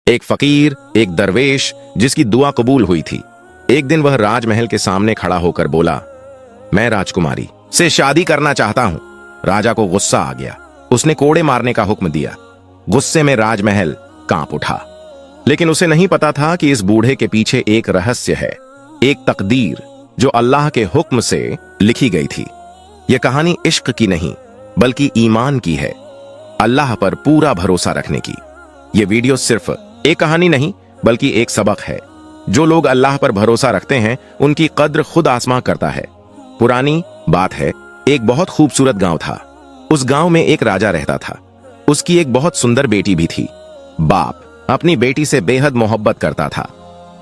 एक फकीर, एक दरवेश जिसकी दुआ कबूल हुई थी। एक दिन वह राजमहल के सामने खड़ा होकर बोला, मैं राजकुमारी से शादी करना चाहता हूं। राजा को गुस्सा आ गया। उसने कोड़े मारने का हुक्म दिया। गुस्से में राजमहल कांप उठा, लेकिन उसे नहीं पता था कि इस बूढ़े के पीछे एक रहस्य है, एक तकदीर जो अल्लाह के हुक्म से लिखी गई थी। यह कहानी इश्क की नहीं बल्कि ईमान की है, अल्लाह पर पूरा भरोसा रखने की। यह वीडियो सिर्फ एक कहानी नहीं बल्कि एक सबक है। जो लोग अल्लाह पर भरोसा रखते हैं उनकी कद्र खुद आसमां करता है। पुरानी बात है, एक बहुत खूबसूरत गांव था। उस गांव में एक राजा रहता था। उसकी एक बहुत सुंदर बेटी भी थी। बाप अपनी बेटी से बेहद मोहब्बत करता था।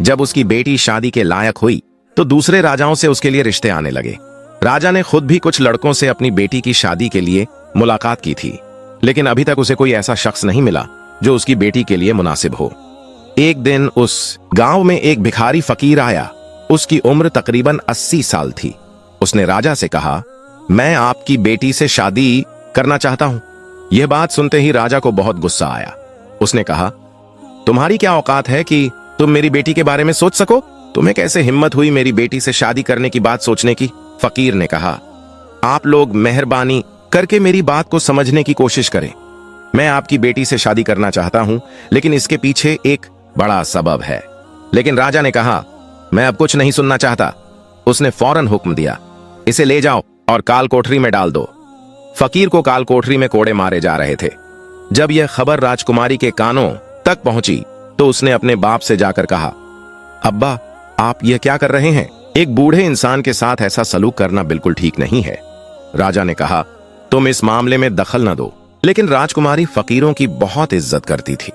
जब उसकी बेटी शादी के लायक हुई तो दूसरे राजाओं से उसके लिए रिश्ते आने लगे। राजा ने खुद भी कुछ लड़कों से अपनी बेटी की शादी के लिए मुलाकात की थी, लेकिन अभी तक उसे कोई ऐसा शख्स नहीं मिला जो उसकी बेटी के लिए मुनासिब हो। एक दिन उस गांव में एक भिखारी फकीर आया। उसकी उम्र तकरीबन 80 साल थी। उसने राजा से कहा, मैं आपकी बेटी से शादी करना चाहता हूं। यह बात सुनते ही राजा को बहुत गुस्सा आया। उसने कहा, तुम्हारी क्या औकात है कि तुम मेरी बेटी के बारे में सोच सको? तुम्हें कैसे हिम्मत हुई मेरी बेटी से शादी करने की बात सोचने की? फकीर ने कहा, आप लोग मेहरबानी करके मेरी बात को समझने की कोशिश करें। मैं आपकी बेटी से शादी करना चाहता हूं, लेकिन इसके पीछे एक बड़ा सबब है। लेकिन राजा ने कहा, मैं अब कुछ नहीं सुनना चाहता। उसने फौरन हुक्म दिया, इसे ले जाओ और काल कोठरी में डाल दो। फकीर को काल कोठरी में कोड़े मारे जा रहे थे। जब यह खबर राजकुमारी के कानों तक पहुंची तो उसने अपने बाप से जाकर कहा, अब्बा, आप यह क्या कर रहे हैं? एक बूढ़े इंसान के साथ ऐसा सलूक करना बिल्कुल ठीक नहीं है। राजा ने कहा, तुम इस मामले में दखल न दो। लेकिन राजकुमारी फकीरों की बहुत इज्जत करती थी।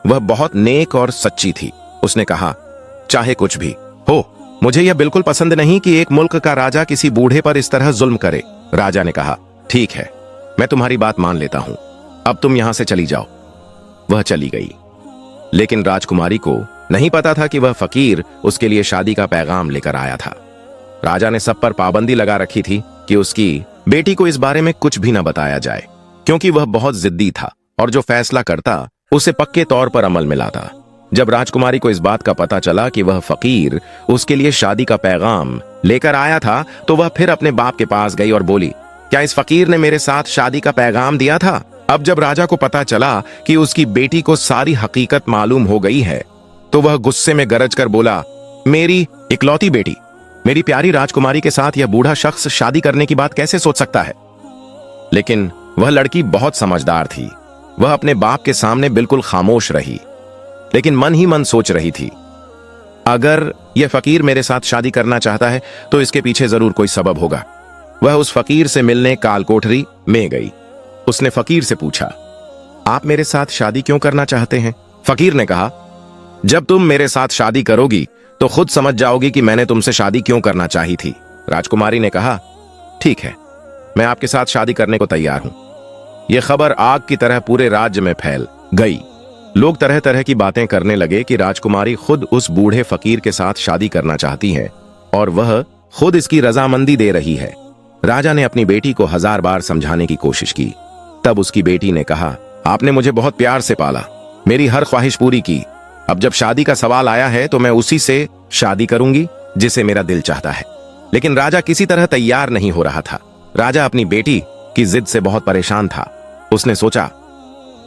वह बहुत नेक और सच्ची थी। उसने कहा, चाहे कुछ भी हो, मुझे यह बिल्कुल पसंद नहीं कि एक मुल्क का राजा किसी बूढ़े पर इस तरह जुल्म करे। राजा ने कहा, ठीक है, मैं तुम्हारी बात मान लेता हूं। अब तुम यहां से चली जाओ। वह चली गई। लेकिन राजकुमारी को नहीं पता था कि वह फकीर उसके लिए शादी का पैगाम लेकर आया था। राजा ने सब पर पाबंदी लगा रखी थी कि उसकी बेटी को इस बारे में कुछ भी न बताया जाए, क्योंकि वह बहुत जिद्दी था और जो फैसला करता उसे पक्के तौर पर अमल में लाता। जब राजकुमारी को इस बात का पता चला कि वह फकीर उसके लिए शादी का पैगाम लेकर आया था, तो वह फिर अपने बाप के पास गई और बोली, क्या इस फकीर ने मेरे साथ शादी का पैगाम दिया था? अब जब राजा को पता चला कि उसकी बेटी को सारी हकीकत मालूम हो गई है, तो वह गुस्से में गरज कर बोला, मेरी इकलौती बेटी, मेरी प्यारी राजकुमारी के साथ यह बूढ़ा शख्स शादी करने की बात कैसे सोच सकता है? लेकिन वह लड़की बहुत समझदार थी। वह अपने बाप के सामने बिल्कुल खामोश रही, लेकिन मन ही मन सोच रही थी, अगर यह फकीर मेरे साथ शादी करना चाहता है तो इसके पीछे जरूर कोई सबब होगा। वह उस फकीर से मिलने काल कोठरी में गई। उसने फकीर से पूछा, आप मेरे साथ शादी क्यों करना चाहते हैं? फकीर ने कहा, जब तुम मेरे साथ शादी करोगी तो खुद समझ जाओगी कि मैंने तुमसे शादी क्यों करना चाही थी। राजकुमारी ने कहा, ठीक है, मैं आपके साथ शादी करने को तैयार हूं। यह खबर आग की तरह पूरे राज्य में फैल गई। लोग तरह तरह की बातें करने लगे कि राजकुमारी खुद उस बूढ़े फकीर के साथ शादी करना चाहती है और वह खुद इसकी रजामंदी दे रही है। राजा ने अपनी बेटी को 1000 बार समझाने की कोशिश की। तब उसकी बेटी ने कहा, आपने मुझे बहुत प्यार से पाला, मेरी हर ख्वाहिश पूरी की। अब जब शादी का सवाल आया है तो मैं उसी से शादी करूंगी जिसे मेरा दिल चाहता है। लेकिन राजा किसी तरह तैयार नहीं हो रहा था। राजा अपनी बेटी की जिद से बहुत परेशान था। उसने सोचा,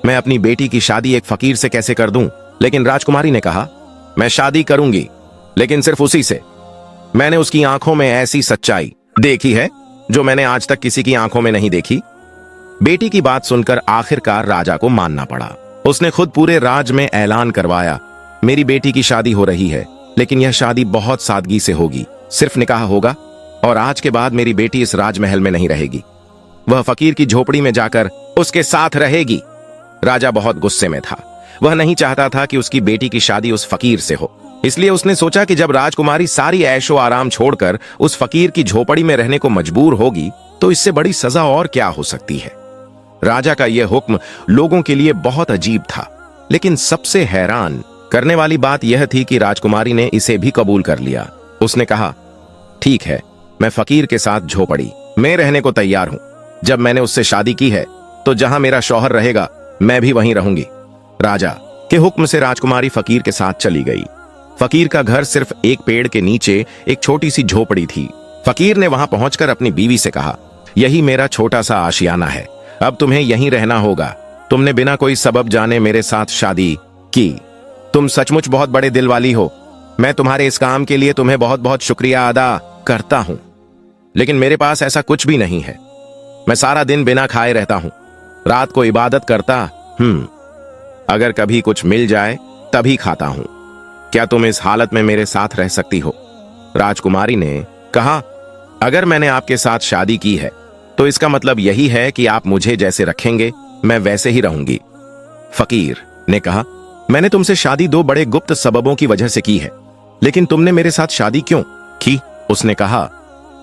मैं अपनी बेटी की शादी एक फकीर से कैसे कर दूं? लेकिन राजकुमारी ने कहा, मैं शादी करूंगी, लेकिन सिर्फ उसी से। मैंने उसकी आंखों में ऐसी सच्चाई देखी है जो मैंने आज तक किसी की आंखों में नहीं देखी। बेटी की बात सुनकर आखिरकार राजा को मानना पड़ा। उसने खुद पूरे राज्य में ऐलान करवाया, मेरी बेटी की शादी हो रही है, लेकिन यह शादी बहुत सादगी से होगी। सिर्फ निकाह होगा और आज के बाद मेरी बेटी इस राजमहल में नहीं रहेगी। वह फकीर की झोपड़ी में जाकर उसके साथ रहेगी। राजा बहुत गुस्से में था। वह नहीं चाहता था कि उसकी बेटी की शादी उस फकीर से हो। इसलिए उसने सोचा कि जब राजकुमारी सारी ऐशो आराम छोड़कर उस फकीर की झोपड़ी में रहने को मजबूर होगी तो इससे बड़ी सजा और क्या हो सकती है। राजा का यह हुक्म लोगों के लिए बहुत अजीब था, लेकिन सबसे हैरान करने वाली बात यह थी कि राजकुमारी ने इसे भी कबूल कर लिया। उसने कहा, ठीक है, मैं फकीर के साथ झोपड़ी में रहने को तैयार हूं। जब मैंने उससे शादी की है तो जहां मेरा शौहर रहेगा मैं भी वहीं रहूंगी। राजा के हुक्म से राजकुमारी फकीर के साथ चली गई। फकीर का घर सिर्फ एक पेड़ के नीचे एक छोटी सी झोपड़ी थी। फकीर ने वहां पहुंचकर अपनी बीवी से कहा, यही मेरा छोटा सा आशियाना है, अब तुम्हें यहीं रहना होगा। तुमने बिना कोई सबब जाने मेरे साथ शादी की। तुम सचमुच बहुत बड़े दिल वाली हो। मैं तुम्हारे इस काम के लिए तुम्हें बहुत बहुत शुक्रिया अदा करता हूं, लेकिन मेरे पास ऐसा कुछ भी नहीं है। मैं सारा दिन बिना खाए रहता हूं, रात को इबादत करता अगर कभी कुछ मिल जाए तभी खाता हूं। क्या तुम इस हालत में मेरे साथ रह सकती हो? राजकुमारी ने कहा, अगर मैंने आपके साथ शादी की है तो इसका मतलब यही है कि आप मुझे जैसे रखेंगे मैं वैसे ही रहूंगी। फकीर ने कहा, मैंने तुमसे शादी दो बड़े गुप्त सबबों की वजह से की है, लेकिन तुमने मेरे साथ शादी क्यों की? उसने कहा,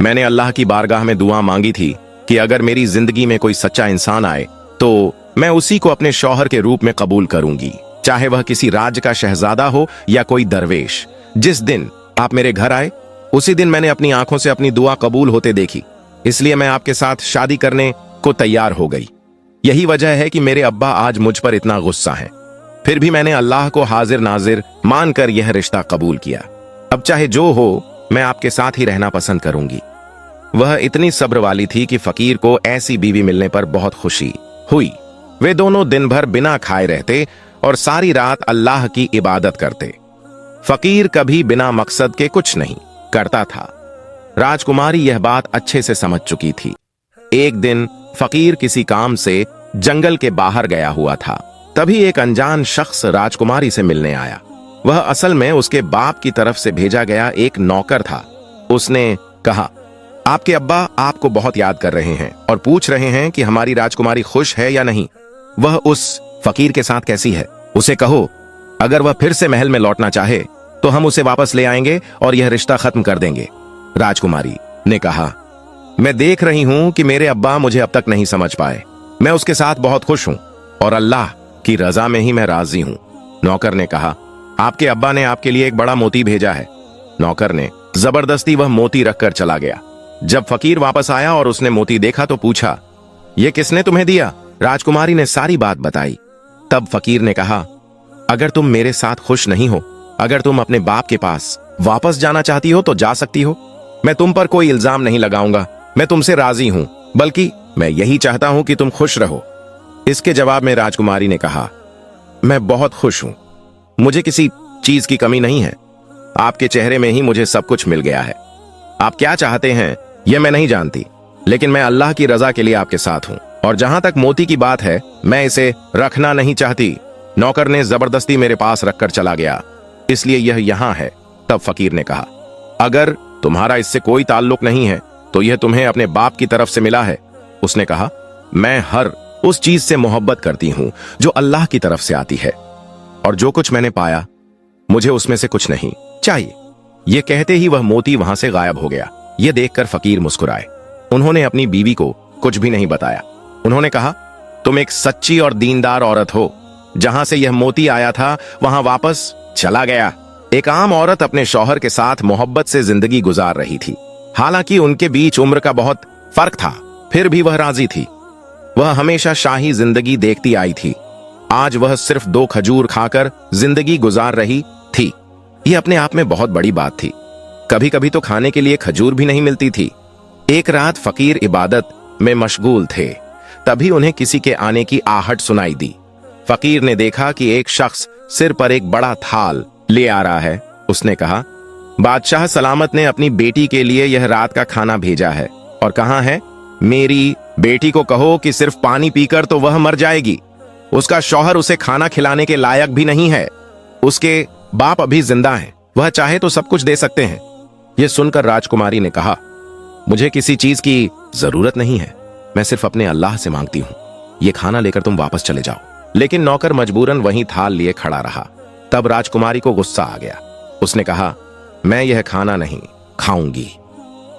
मैंने अल्लाह की बारगाह में दुआ मांगी थी कि अगर मेरी जिंदगी में कोई सच्चा इंसान आए तो मैं उसी को अपने शौहर के रूप में कबूल करूंगी, चाहे वह किसी राज्य का शहजादा हो या कोई दरवेश। जिस दिन आप मेरे घर आए उसी दिन मैंने अपनी आंखों से अपनी दुआ कबूल होते देखी, इसलिए मैं आपके साथ शादी करने को तैयार हो गई। यही वजह है कि मेरे अब्बा आज मुझ पर इतना गुस्सा है, फिर भी मैंने अल्लाह को हाजिर नाजिर मानकर यह रिश्ता कबूल किया। अब चाहे जो हो मैं आपके साथ ही रहना पसंद करूंगी। वह इतनी सब्र वाली थी कि फकीर को ऐसी बीवी मिलने पर बहुत खुशी हुई। वे दोनों दिन भर बिना खाए रहते और सारी रात अल्लाह की इबादत करते। फकीर कभी बिना मकसद के कुछ नहीं करता था। राजकुमारी यह बात अच्छे से समझ चुकी थी। एक दिन फकीर किसी काम से जंगल के बाहर गया हुआ था, तभी एक अनजान शख्स राजकुमारी से मिलने आया। वह असल में उसके बाप की तरफ से भेजा गया एक नौकर था। उसने कहा, आपके अब्बा आपको बहुत याद कर रहे हैं और पूछ रहे हैं कि हमारी राजकुमारी खुश है या नहीं। वह उस फकीर के साथ कैसी है? उसे कहो अगर वह फिर से महल में लौटना चाहे तो हम उसे वापस ले आएंगे और यह रिश्ता खत्म कर देंगे। राजकुमारी ने कहा, मैं देख रही हूं कि मेरे अब्बा मुझे अब तक नहीं समझ पाए। मैं उसके साथ बहुत खुश हूं और अल्लाह की रजा में ही मैं राजी हूं। नौकर ने कहा, आपके अब्बा ने आपके लिए एक बड़ा मोती भेजा है। नौकर ने जबरदस्ती वह मोती रखकर चला गया। जब फकीर वापस आया और उसने मोती देखा तो पूछा, यह किसने तुम्हें दिया? राजकुमारी ने सारी बात बताई। तब फकीर ने कहा, अगर तुम मेरे साथ खुश नहीं हो, अगर तुम अपने बाप के पास वापस जाना चाहती हो तो जा सकती हो। मैं तुम पर कोई इल्जाम नहीं लगाऊंगा। मैं तुमसे राजी हूं, बल्कि मैं यही चाहता हूं कि तुम खुश रहो। इसके जवाब में राजकुमारी ने कहा, मैं बहुत खुश हूं, मुझे किसी चीज की कमी नहीं है। आपके चेहरे में ही मुझे सब कुछ मिल गया है। आप क्या चाहते हैं यह मैं नहीं जानती, लेकिन मैं अल्लाह की रजा के लिए आपके साथ हूं। और जहां तक मोती की बात है, मैं इसे रखना नहीं चाहती। नौकर ने जबरदस्ती मेरे पास रखकर चला गया, इसलिए यह यहां है। तब फकीर ने कहा, अगर तुम्हारा इससे कोई ताल्लुक नहीं है तो यह तुम्हें अपने बाप की तरफ से मिला है। उसने कहा, मैं हर उस चीज से मोहब्बत करती हूं जो अल्लाह की तरफ से आती है, और जो कुछ मैंने पाया मुझे उसमें से कुछ नहीं चाहिए। यह कहते ही वह मोती वहां से गायब हो गया। यह देखकर फकीर मुस्कुराए। उन्होंने अपनी बीवी को कुछ भी नहीं बताया। उन्होंने कहा, तुम एक सच्ची और दीनदार औरत हो। जहां से यह मोती आया था वहां वापस चला गया। एक आम औरत अपने शौहर के साथ मोहब्बत से जिंदगी गुजार रही थी। हालांकि उनके बीच उम्र का बहुत फर्क था, फिर भी वह राजी थी। वह हमेशा शाही जिंदगी देखती आई थी। आज वह सिर्फ 2 खजूर खाकर जिंदगी गुजार रही थी। यह अपने आप में बहुत बड़ी बात थी। कभी कभी तो खाने के लिए खजूर भी नहीं मिलती थी। एक रात फकीर इबादत में मशगूल थे, तभी उन्हें किसी के आने की आहट सुनाई दी। फकीर ने देखा कि एक शख्स सिर पर एक बड़ा थाल ले आ रहा है। उसने कहा, बादशाह सलामत ने अपनी बेटी के लिए यह रात का खाना भेजा है। और कहा है, मेरी बेटी को कहो कि सिर्फ पानी पीकर तो वह मर जाएगी। उसका शौहर उसे खाना खिलाने के लायक भी नहीं है। उसके बाप अभी जिंदा हैं, वह चाहे तो सब कुछ दे सकते हैं। यह सुनकर राजकुमारी ने कहा, मुझे किसी चीज की जरूरत नहीं है, मैं सिर्फ अपने अल्लाह से मांगती हूं। यह खाना लेकर तुम वापस चले जाओ। लेकिन नौकर मजबूरन वहीं थाल लिए खड़ा रहा। तब राजकुमारी को गुस्सा आ गया। उसने कहा, मैं यह खाना नहीं खाऊंगी।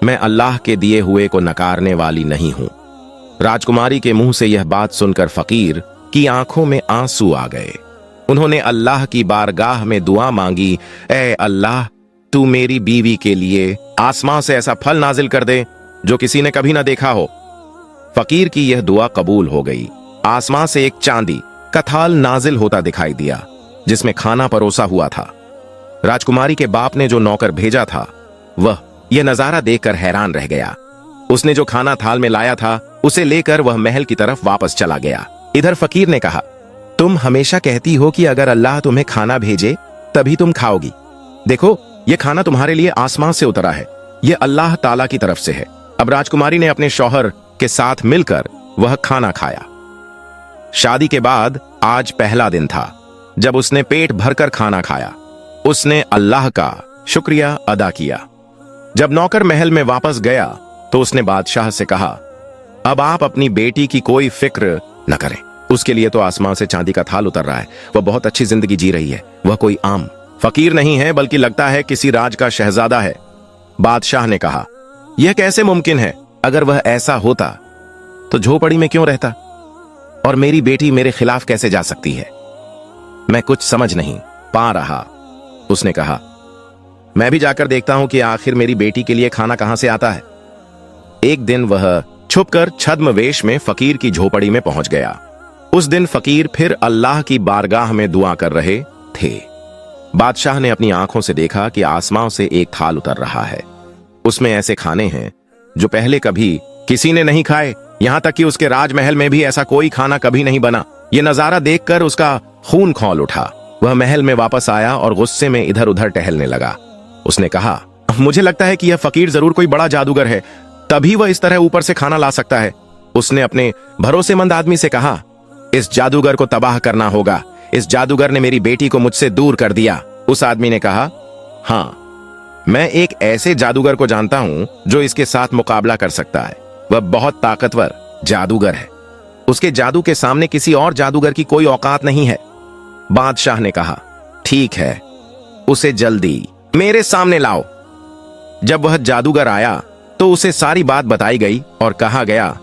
मैं अल्लाह के दिए हुए को नकारने वाली नहीं हूं। राजकुमारी के मुंह से यह बात सुनकर फकीर की आंखों में आंसू आ गए। उन्होंने अल्लाह की बारगाह में दुआ मांगी, ऐ अल्लाह, तू मेरी बीवी के लिए आसमां से ऐसा फल नाजिल कर दे जो किसी ने कभी ना देखा हो। फकीर की यह दुआ कबूल हो गई। आसमां से एक चांदी का थाल नाजिल होता दिखाई दिया। जिसमें खाना परोसा हुआ था। राजकुमारी के बाप ने जो नौकर भेजा था वह यह नजारा देखकर हैरान रह गया। उसने जो खाना थाल में लाया था उसे लेकर वह महल की तरफ वापस चला गया। इधर फकीर ने कहा, तुम हमेशा कहती हो कि अगर अल्लाह तुम्हें खाना भेजे तभी तुम खाओगी। देखो, यह खाना तुम्हारे लिए आसमान से उतरा है, यह अल्लाह ताला की तरफ से है। अब राजकुमारी ने अपने शौहर के साथ मिलकर वह खाना खाया। शादी के बाद आज पहला दिन था जब उसने पेट भरकर खाना खाया। उसने अल्लाह का शुक्रिया अदा किया। जब नौकर महल में वापस गया तो उसने बादशाह से कहा, अब आप अपनी बेटी की कोई फिक्र न करें। उसके लिए तो आसमान से चांदी का थाल उतर रहा है। वह बहुत अच्छी जिंदगी जी रही है। वह कोई आम फकीर नहीं है, बल्कि लगता है किसी राज का शहजादा है। बादशाह ने कहा, यह कैसे मुमकिन है? अगर वह ऐसा होता तो झोपड़ी में क्यों रहता, और मेरी बेटी मेरे खिलाफ कैसे जा सकती है? मैं कुछ समझ नहीं पा रहा। उसने कहा, मैं भी जाकर देखता हूं कि आखिर मेरी बेटी के लिए खाना कहां से आता है। एक दिन वह छुपकर छद्मवेश में फकीर की झोपड़ी में पहुंच गया। उस दिन फकीर फिर अल्लाह की बारगाह में दुआ कर रहे थे। बादशाह ने अपनी आंखों से देखा कि आसमान से एक थाल उतर रहा है। उसमें ऐसे खाने हैं जो पहले कभी किसी ने नहीं खाए। यहां तक कि उसके राजमहल में भी ऐसा कोई खाना कभी नहीं बना। यह नजारा देखकर उसका खून खौल उठा। वह महल में वापस आया और गुस्से में इधर उधर टहलने लगा। उसने कहा, मुझे लगता है कि यह फकीर जरूर कोई बड़ा जादूगर है, तभी वह इस तरह ऊपर से खाना ला सकता है। उसने अपने भरोसेमंद आदमी से कहा, इस जादूगर को तबाह करना होगा। इस जादूगर ने मेरी बेटी को मुझसे दूर कर दिया। उस आदमी ने कहा, हाँ, मैं एक ऐसे जादूगर को जानता हूं जो इसके साथ मुकाबला कर सकता है। वह बहुत ताकतवर जादूगर है। उसके जादू के सामने किसी और जादूगर की कोई औकात नहीं है। बादशाह ने कहा, ठीक है, उसे जल्दी मेरे सामने लाओ। जब वह जादूगर आया तो उसे सारी बात बताई गई और कहा गया,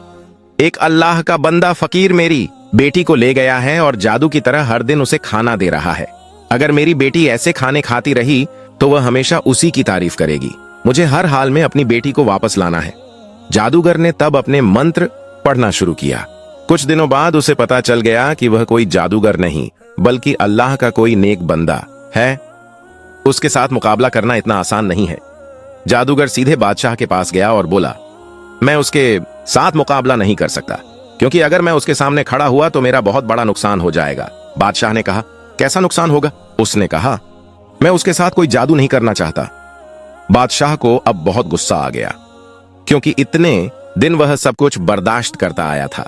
एक अल्लाह का बंदा फकीर मेरी बेटी को ले गया है और जादू की तरह हर दिन उसे खाना दे रहा है। अगर मेरी बेटी ऐसे खाने खाती रही तो वह हमेशा उसी की तारीफ करेगी। मुझे हर हाल में अपनी बेटी को वापस लाना है। जादूगर ने तब अपने मंत्र पढ़ना शुरू किया। कुछ दिनों बाद उसे पता चल गया कि वह कोई जादूगर नहीं बल्कि अल्लाह का कोई नेक बंदा है। उसके साथ मुकाबला करना इतना आसान नहीं है। जादूगर सीधे बादशाह के पास गया और बोला, मैं उसके साथ मुकाबला नहीं कर सकता, क्योंकि अगर मैं उसके सामने खड़ा हुआ तो मेरा बहुत बड़ा नुकसान हो जाएगा। बादशाह ने कहा, कैसा नुकसान होगा? उसने कहा, मैं उसके साथ कोई जादू नहीं करना चाहता। बादशाह को अब बहुत गुस्सा आ गया, क्योंकि इतने दिन वह सब कुछ बर्दाश्त करता आया था।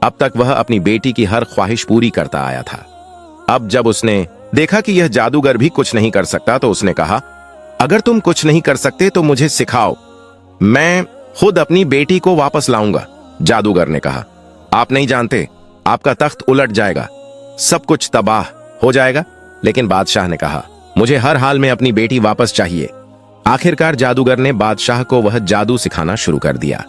अब तक वह अपनी बेटी की हर ख्वाहिश पूरी करता आया था। अब जब उसने देखा कि यह जादूगर भी कुछ नहीं कर सकता तो उसने कहा, अगर तुम कुछ नहीं कर सकते तो मुझे सिखाओ, मैं खुद अपनी बेटी को वापस लाऊंगा। जादूगर ने कहा, आप नहीं जानते, आपका तख्त उलट जाएगा, सब कुछ तबाह हो जाएगा। लेकिन बादशाह ने कहा, मुझे हर हाल में अपनी बेटी वापस चाहिए। आखिरकार जादूगर ने बादशाह को वह जादू सिखाना शुरू कर दिया।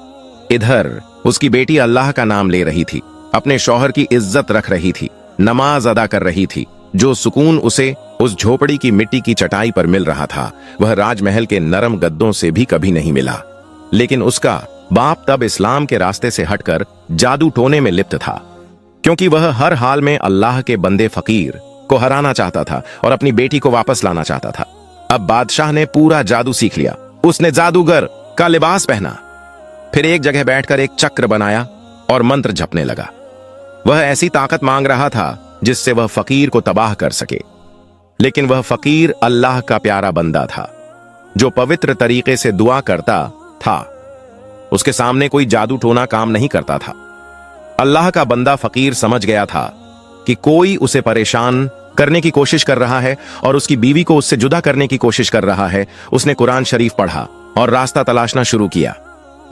इधर उसकी बेटी अल्लाह का नाम ले रही थी, अपने शौहर की इज्जत रख रही थी, नमाज अदा कर रही थी। जो सुकून उसे उस झोपड़ी की मिट्टी की चटाई पर मिल रहा था वह राजमहल के नरम गद्दों से भी कभी नहीं मिला। लेकिन उसका बाप तब इस्लाम के रास्ते से हटकर जादू टोने में लिप्त था, क्योंकि वह हर हाल में अल्लाह के बंदे फकीर को हराना चाहता था और अपनी बेटी को वापस लाना चाहता था। अब बादशाह ने पूरा जादू सीख लिया। उसने जादूगर का लिबास पहना, फिर एक जगह बैठकर एक चक्र बनाया और मंत्र जपने लगा। वह ऐसी ताकत मांग रहा था जिससे वह फकीर को तबाह कर सके। लेकिन वह फकीर अल्लाह का प्यारा बंदा था जो पवित्र तरीके से दुआ करता था। उसके सामने कोई जादू टोना काम नहीं करता था। अल्लाह का बंदा फकीर समझ गया था कि कोई उसे परेशान करने की कोशिश कर रहा है और उसकी बीवी को उससे जुदा करने की कोशिश कर रहा है। उसने कुरान शरीफ पढ़ा और रास्ता तलाशना शुरू किया।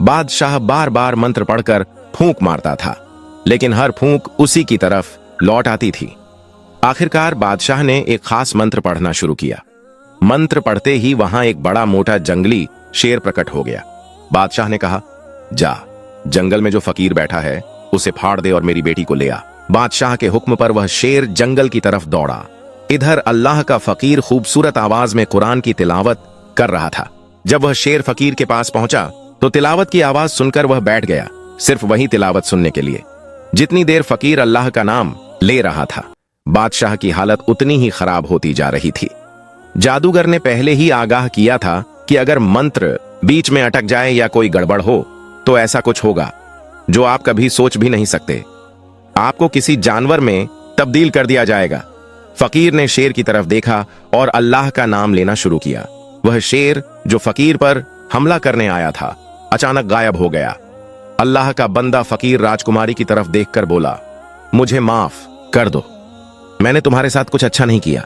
बादशाह बार बार मंत्र पढ़कर फूंक मारता था, लेकिन हर फूंक उसी की तरफ लौट आती थी। आखिरकार बादशाह ने एक खास मंत्र पढ़ना शुरू किया। मंत्र पढ़ते ही वहां एक बड़ा मोटा जंगली शेर प्रकट हो गया। बादशाह ने कहा, जा, जंगल में जो फकीर बैठा है उसे फाड़ दे और मेरी बेटी को ले आ। बादशाह के हुक्म पर वह शेर जंगल की तरफ दौड़ा। इधर अल्लाह का फकीर खूबसूरत आवाज में कुरान की तिलावत कर रहा था। जब वह शेर फकीर के पास पहुंचा तो तिलावत की आवाज सुनकर वह बैठ गया, सिर्फ वही तिलावत सुनने के लिए जितनी देर फकीर अल्लाह का नाम ले रहा था। बादशाह की हालत उतनी ही खराब होती जा रही थी। जादूगर ने पहले ही आगाह किया था कि अगर मंत्र बीच में अटक जाए या कोई गड़बड़ हो तो ऐसा कुछ होगा जो आप कभी सोच भी नहीं सकते। आपको किसी जानवर में तब्दील कर दिया जाएगा। फकीर ने शेर की तरफ देखा और अल्लाह का नाम लेना शुरू किया। वह शेर जो फकीर पर हमला करने आया था अचानक गायब हो गया। अल्लाह का बंदा फकीर राजकुमारी की तरफ देखकर बोला, मुझे माफ कर दो, मैंने तुम्हारे साथ कुछ अच्छा नहीं किया।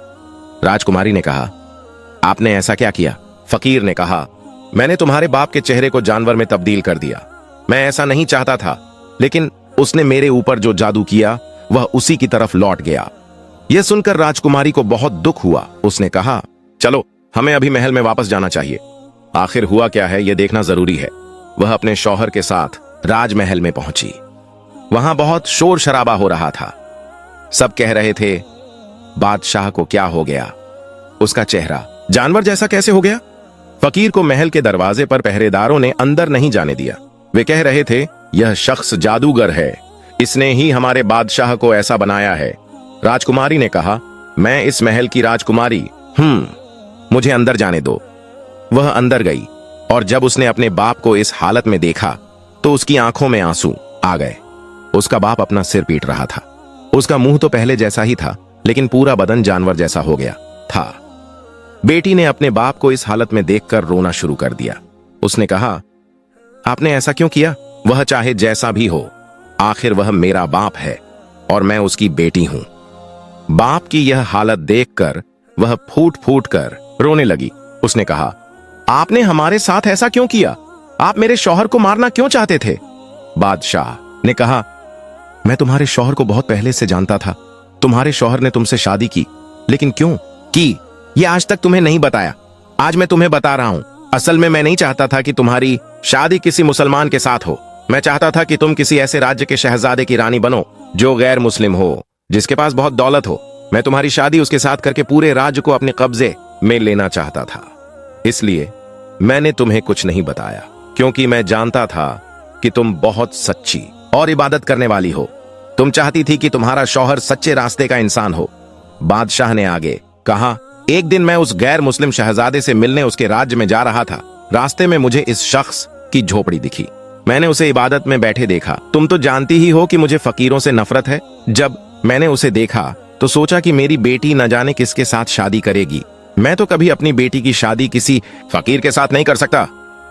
राजकुमारी ने कहा, आपने ऐसा क्या किया? फकीर ने कहा, मैंने तुम्हारे बाप के चेहरे को जानवर में तब्दील कर दिया। मैं ऐसा नहीं चाहता था, लेकिन उसने मेरे ऊपर जो जादू किया वह उसी की तरफ लौट गया। यह सुनकर राजकुमारी को बहुत दुख हुआ। उसने कहा, चलो हमें अभी महल में वापस जाना चाहिए। आखिर हुआ क्या है यह देखना जरूरी है। वह अपने शौहर के साथ राजमहल में पहुंची। वहां बहुत शोर शराबा हो रहा था। सब कह रहे थे, बादशाह को क्या हो गया? उसका चेहरा जानवर जैसा कैसे हो गया? फकीर को महल के दरवाजे पर पहरेदारों ने अंदर नहीं जाने दिया। वे कह रहे थे, यह शख्स जादूगर है, इसने ही हमारे बादशाह को ऐसा बनाया है। राजकुमारी ने कहा, मैं इस महल की राजकुमारी मुझे अंदर जाने दो। वह अंदर गई और जब उसने अपने बाप को इस हालत में देखा तो उसकी आंखों में आंसू आ गए। उसका बाप अपना सिर पीट रहा था। उसका मुंह तो पहले जैसा ही था, लेकिन पूरा बदन जानवर जैसा हो गया था। बेटी ने अपने बाप को इस हालत में देखकर रोना शुरू कर दिया। उसने कहा, आपने ऐसा क्यों किया? वह चाहे जैसा भी हो, आखिर वह मेरा बाप है और मैं उसकी बेटी हूं। बाप की यह हालत देखकर वह फूट फूट कर रोने लगी। उसने कहा, आपने हमारे साथ ऐसा क्यों किया? आप मेरे शौहर को मारना क्यों चाहते थे? बादशाह ने कहा, मैं तुम्हारे शौहर को बहुत पहले से जानता था। तुम्हारे शौहर ने तुमसे शादी की, लेकिन क्यों की ये आज तक तुम्हें नहीं बताया। आज मैं तुम्हें बता रहा हूं। असल में मैं नहीं चाहता था कि तुम्हारी शादी किसी मुसलमान के साथ हो। मैं चाहता था कि तुम किसी ऐसे राज्य के शहजादे की रानी बनो जो गैर मुस्लिम हो, जिसके पास बहुत दौलत हो। मैं तुम्हारी शादी उसके साथ करके पूरे राज्य को अपने कब्जे में लेना चाहता था। इसलिए मैंने तुम्हें कुछ नहीं बताया, क्योंकि मैं जानता था कि तुम बहुत सच्ची और इबादत करने वाली हो। तुम चाहती थी कि तुम्हारा शौहर सच्चे रास्ते का इंसान हो। बादशाह ने आगे कहा, एक दिन मैं उस गैर मुस्लिम शहजादे से मिलने उसके राज्य में जा रहा था। रास्ते में मुझे इस शख्स की झोपड़ी दिखी। मैंने उसे इबादत में बैठे देखा। तुम तो जानती ही हो कि मुझे फकीरों से नफरत है। जब मैंने उसे देखा तो सोचा कि मेरी बेटी न जाने किसके साथ शादी करेगी। मैं तो कभी अपनी बेटी की शादी किसी फकीर के साथ नहीं कर सकता।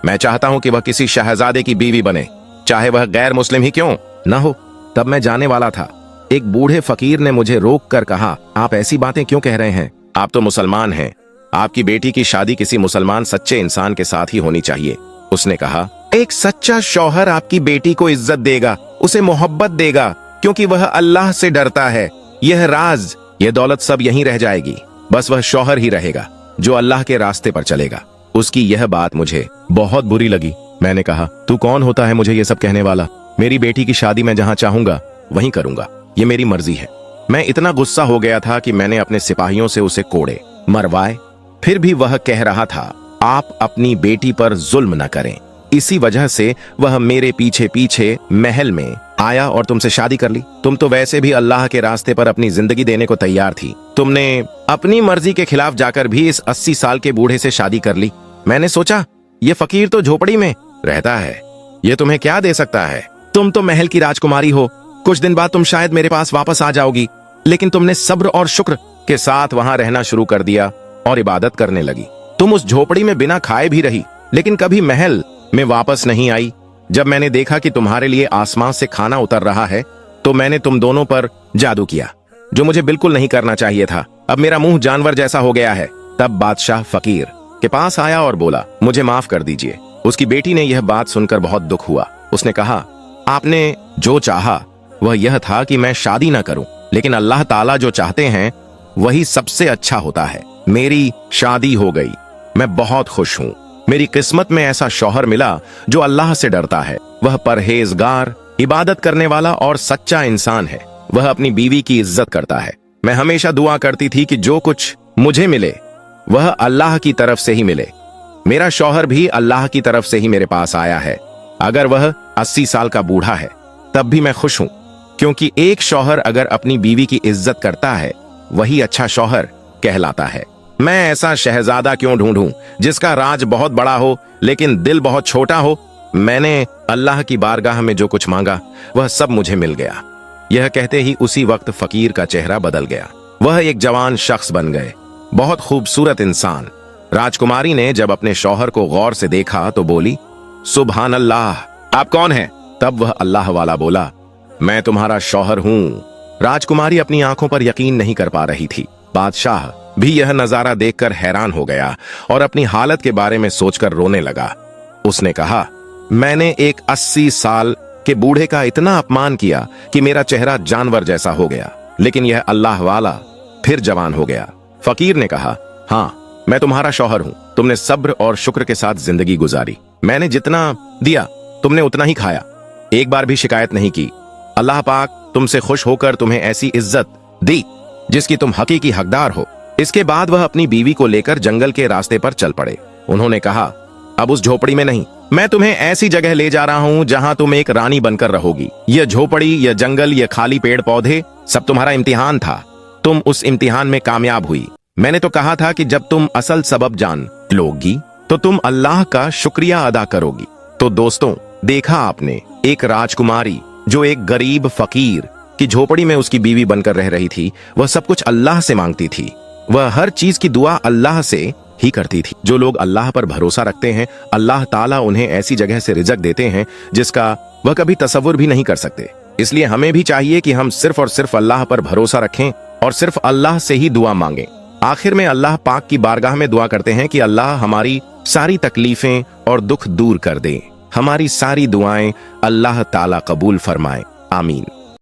मैं चाहता हूं कि वह किसी शहजादे की बीवी बने, चाहे वह गैर मुस्लिम ही क्यों न हो। तब मैं जाने वाला था। एक बूढ़े फकीर ने मुझे रोक कर कहा, आप ऐसी बातें क्यों कह रहे हैं? आप तो मुसलमान हैं। आपकी बेटी की शादी किसी मुसलमान सच्चे इंसान के साथ ही होनी चाहिए। उसने कहा, एक सच्चा शौहर आपकी बेटी को इज्जत देगा, उसे मोहब्बत देगा, क्योंकि वह अल्लाह से डरता है। यह राज, यह दौलत सब यहीं रह जाएगी। बस वह शौहर ही रहेगा जो अल्लाह के रास्ते पर चलेगा। उसकी यह बात मुझे बहुत बुरी लगी। मैंने कहा, तू कौन होता है मुझे ये सब कहने वाला? मेरी बेटी की शादी मैं जहां चाहूंगा वहीं करूंगा, ये मेरी मर्जी है। मैं इतना गुस्सा हो गया था कि मैंने अपने सिपाहियों से उसे कोड़े मरवाए। फिर भी वह कह रहा था, आप अपनी बेटी पर जुल्म न करें। इसी वजह से वह मेरे पीछे पीछे महल में आया और तुमसे शादी कर ली। तुम तो वैसे भी अल्लाह के रास्ते पर अपनी जिंदगी देने को तैयार थी। तुमने अपनी मर्जी के खिलाफ जाकर भी इस 80 साल के बूढ़े से शादी कर ली। मैंने सोचा, ये फकीर तो झोपड़ी में रहता है, ये तुम्हें क्या दे सकता है? तुम तो महल की राजकुमारी हो। कुछ दिन बाद तुम शायद मेरे पास वापस आ जाओगी। लेकिन तुमने सब्र और शुक्र के साथ वहां रहना शुरू कर दिया और इबादत करने लगी। तुम उस झोपड़ी में बिना खाए भी रही, लेकिन कभी महल में वापस नहीं आई। जब मैंने देखा कि तुम्हारे लिए आसमान से खाना उतर रहा है, तो मैंने तुम दोनों पर जादू किया, जो मुझे बिल्कुल नहीं करना चाहिए था। अब मेरा मुंह जानवर जैसा हो गया है। तब बादशाह फकीर के पास आया और बोला, मुझे माफ कर दीजिए। उसकी बेटी ने यह बात सुनकर बहुत दुख हुआ। उसने कहा, आपने जो चाहा वह यह था कि मैं शादी न करूं, लेकिन अल्लाह ताला जो चाहते हैं वही सबसे अच्छा होता है। मेरी शादी हो गई, मैं बहुत खुश हूं। मेरी किस्मत में ऐसा शौहर मिला जो अल्लाह से डरता है। वह परहेजगार, इबादत करने वाला और सच्चा इंसान है। वह अपनी बीवी की इज्जत करता है। मैं हमेशा दुआ करती थी कि जो कुछ मुझे मिले वह अल्लाह की तरफ से ही मिले। मेरा शौहर भी अल्लाह की तरफ से ही मेरे पास आया है। अगर वह 80 साल का बूढ़ा है तब भी मैं खुश हूं, क्योंकि एक शौहर अगर अपनी बीवी की इज्जत करता है वही अच्छा शौहर कहलाता है। मैं ऐसा शहजादा क्यों ढूंढूं जिसका राज बहुत बड़ा हो लेकिन दिल बहुत छोटा हो। मैंने अल्लाह की बारगाह में जो कुछ मांगा वह सब मुझे मिल गया। यह कहते ही उसी वक्त फकीर का चेहरा बदल गया। वह एक जवान शख्स बन गए, बहुत खूबसूरत इंसान। राजकुमारी ने जब अपने शौहर को गौर से देखा तो बोली, सुभान अल्लाह, आप कौन हैं? तब वह अल्लाह वाला बोला, मैं तुम्हारा शौहर हूं। राजकुमारी अपनी आंखों पर यकीन नहीं कर पा रही थी। बादशाह भी यह नजारा देखकर हैरान हो गया और अपनी हालत के बारे में सोचकर रोने लगा। उसने कहा, मैंने एक 80 साल के बूढ़े का इतना अपमान किया कि मेरा चेहरा जानवर जैसा हो गया, लेकिन यह अल्लाह वाला फिर जवान हो गया। फकीर ने कहा, हाँ, मैं तुम्हारा शौहर हूं। तुमने सब्र और शुक्र के साथ जिंदगी गुजारी। मैंने जितना दिया तुमने उतना ही खाया, एक बार भी शिकायत नहीं की। अल्लाह पाक तुमसे खुश होकर तुम्हें ऐसी इज्जत दी जिसकी तुम हकीकी हकदार हो। इसके बाद वह अपनी बीवी को लेकर जंगल के रास्ते पर चल पड़े। उन्होंने कहा, अब उस झोपड़ी में नहीं, मैं तुम्हें ऐसी जगह ले जा रहा हूं जहां तुम एक रानी बनकर रहोगी। यह झोपड़ी, यह जंगल, यह खाली पेड़ पौधे सब तुम्हारा इम्तिहान था। तुम उस इम्तिहान में कामयाब हुई। मैंने तो कहा था कि जब तुम असल सबब जान लोगी तो तुम अल्लाह का शुक्रिया अदा करोगी। तो दोस्तों, देखा आपने, एक राजकुमारी जो एक गरीब फकीर की झोपड़ी में उसकी बीवी बनकर रह रही थी, वह सब कुछ अल्लाह से मांगती थी। वह हर चीज की दुआ अल्लाह से ही करती थी। जो लोग अल्लाह पर भरोसा रखते हैं, अल्लाह ताला उन्हें ऐसी जगह से रिज़्क देते हैं जिसका वह कभी तसव्वुर भी नहीं कर सकते। इसलिए हमें भी चाहिए कि हम सिर्फ और सिर्फ अल्लाह पर भरोसा रखें और सिर्फ अल्लाह से ही दुआ मांगें। आखिर में अल्लाह पाक की बारगाह में दुआ करते हैं कि अल्लाह हमारी सारी तकलीफें और दुख दूर कर दे। हमारी सारी दुआएं अल्लाह ताला कबूल फरमाए। आमीन।